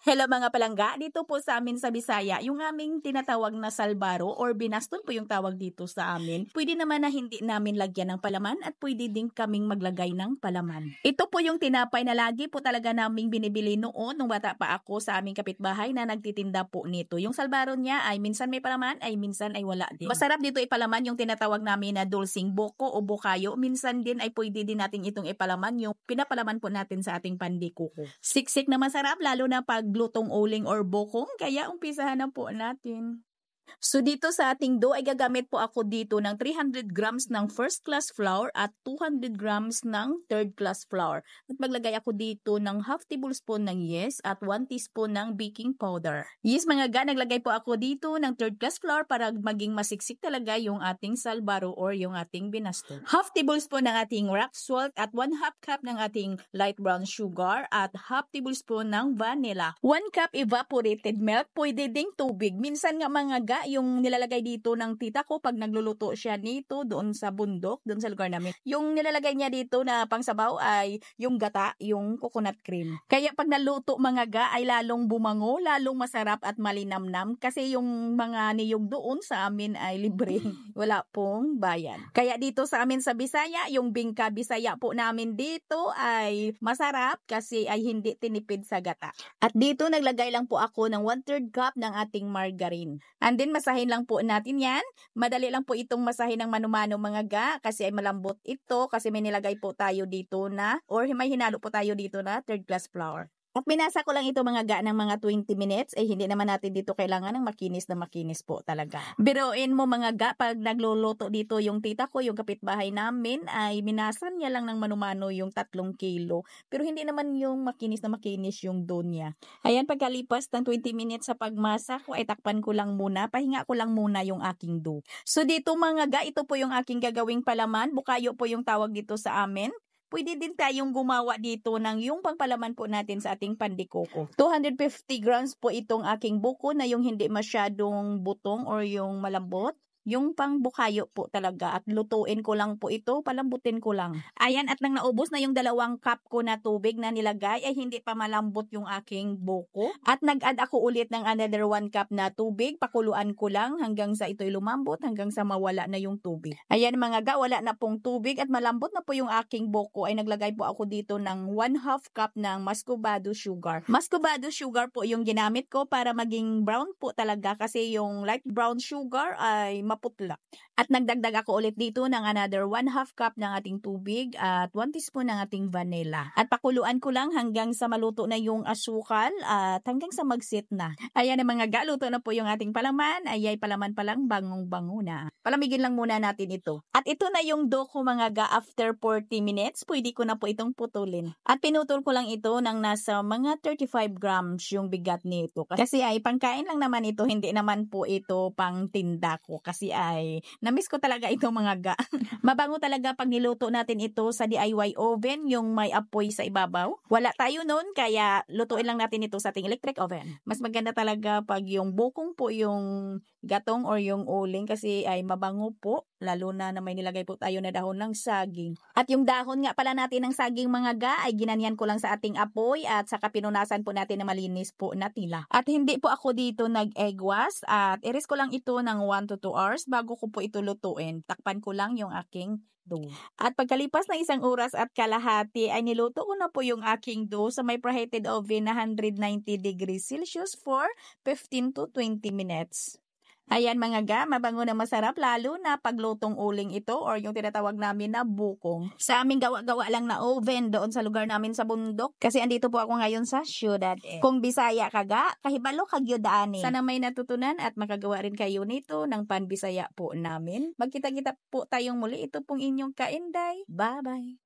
Hello mga palangga, dito po sa amin sa Bisaya, yung aming tinatawag na salbaro or binaston po yung tawag dito sa amin. Pwede naman na hindi namin lagyan ng palaman at pwede din kaming maglagay ng palaman. Ito po yung tinapay na lagi po talaga naming binibili noon nung bata pa ako sa aming kapitbahay na nagtitinda po nito. Yung salbaro niya ay minsan may palaman ay minsan ay wala din. Masarap dito ipalaman yung tinatawag namin na dulsing boko o bukayo. Minsan din ay pwede din natin itong ipalaman yung pinapalaman po natin sa ating pandikuko. Siksik na masarap lalo na pag lutong uling or bokong, kaya umpisahan na po natin. So dito sa ating dough ay gagamit po ako dito ng 300 grams ng first class flour at 200 grams ng third class flour. At maglagay ako dito ng half tablespoon ng yeast at 1 teaspoon ng baking powder. Yes mga ga, naglagay po ako dito ng third class flour para maging masiksik talaga yung ating salbaro or yung ating binasto. Half tablespoon ng ating rock salt at 1/2 cup ng ating light brown sugar at half tablespoon ng vanilla. 1 cup evaporated milk, pwede ding tubig. Minsan nga mga ga, yung nilalagay dito ng tita ko pag nagluluto siya nito doon sa bundok, doon sa lugar namin. Yung nilalagay niya dito na pangsabaw ay yung gata, yung coconut cream. Kaya pag naluto mga ga ay lalong bumango, lalong masarap at malinamnam kasi yung mga niyog doon sa amin ay libre. Wala pong bayan. Kaya dito sa amin sa Bisaya, yung bingka Bisaya po namin dito ay masarap kasi ay hindi tinipid sa gata. At dito naglagay lang po ako ng 1/3 cup ng ating margarine. And then masahin lang po natin yan. Madali lang po itong masahin ng mano-mano mga ga kasi ay malambot ito kasi may nilagay po tayo dito na or may hinalo po tayo dito na third class flour. At binasa ko lang ito mga ga ng mga 20 minutes, hindi naman natin dito kailangan ng makinis na makinis po talaga. Biruin mo mga ga, pag nagluluto dito yung tita ko, yung kapitbahay namin, ay minasan niya lang ng manumano yung 3 kilo. Pero hindi naman yung makinis na makinis yung dough niya. Ayan, pagkalipas ng 20 minutes sa pagmasa ko, ay takpan ko lang muna, pahinga ko lang muna yung aking dough. So dito mga ga, ito po yung aking gagawing palaman, bukayo po yung tawag dito sa amin. Pwede din tayong gumawa dito ng yung pangpalaman po natin sa ating pandikoko. 250 grams po itong aking buko na yung hindi masyadong butong or yung malambot. Yung pang bukayo po talaga at lutuin ko lang po ito, palambutin ko lang. Ayan, at nang naubos na yung 2 cup ko na tubig na nilagay ay hindi pa malambot yung aking buko. At nag-add ako ulit ng another 1 cup na tubig, pakuluan ko lang hanggang sa ito'y lumambot, hanggang sa mawala na yung tubig. Ayan mga ga, wala na pong tubig at malambot na po yung aking buko ay naglagay po ako dito ng 1/2 cup ng muscovado sugar. Muscovado sugar po yung ginamit ko para maging brown po talaga kasi yung light brown sugar ay putla. At nagdagdag ako ulit dito ng another 1/2 cup ng ating tubig at 1 teaspoon ng ating vanilla. At pakuluan ko lang hanggang sa maluto na yung asukal at hanggang sa mag-sit na. Ayan na mga ga, luto na po yung ating palaman. Ayay, palaman pa lang, bangong-bango na. Palamigin lang muna natin ito. At ito na yung dough ko mga ga after 40 minutes. Pwede ko na po itong putulin. At pinutol ko lang ito ng nasa mga 35 grams yung bigat nito. Kasi ay pangkain lang naman ito, hindi naman po ito pang tinda ko. Kasi ay namiss ko talaga ito mga ga. Mabango talaga pag niluto natin ito sa DIY oven, yung may apoy sa ibabaw. Wala tayo noon, kaya lutuin lang natin ito sa ating electric oven. Mas maganda talaga pag yung bukong po yung gatong or yung uling kasi ay mabango po, lalo na may nilagay po tayo na dahon ng saging. At yung dahon nga pala natin ng saging mga ga ay ginanyan ko lang sa ating apoy at saka pinunasan po natin na malinis po na tila. At hindi po ako dito nag-egg wash at iris ko lang ito ng 1 to 2 hours bago ko po ito lutuin. Takpan ko lang yung aking dough. At pagkalipas ng 1 oras at kalahati ay niluto ko na po yung aking dough sa may preheated oven na 190 degrees Celsius for 15 to 20 minutes. Ayan mga ga, mabango na masarap lalo na paglutong uling ito or yung tinatawag namin na bukong. Sa aming gawa-gawa lang na oven doon sa lugar namin sa bundok kasi andito po ako ngayon sa syudad. Kung Bisaya ka ga, kahibalo kag yudani. Sana may natutunan at makagawa rin kayo nito ng pan Bisaya po namin. Magkita-kita po tayong muli. Ito pong inyong Kainday. Bye-bye!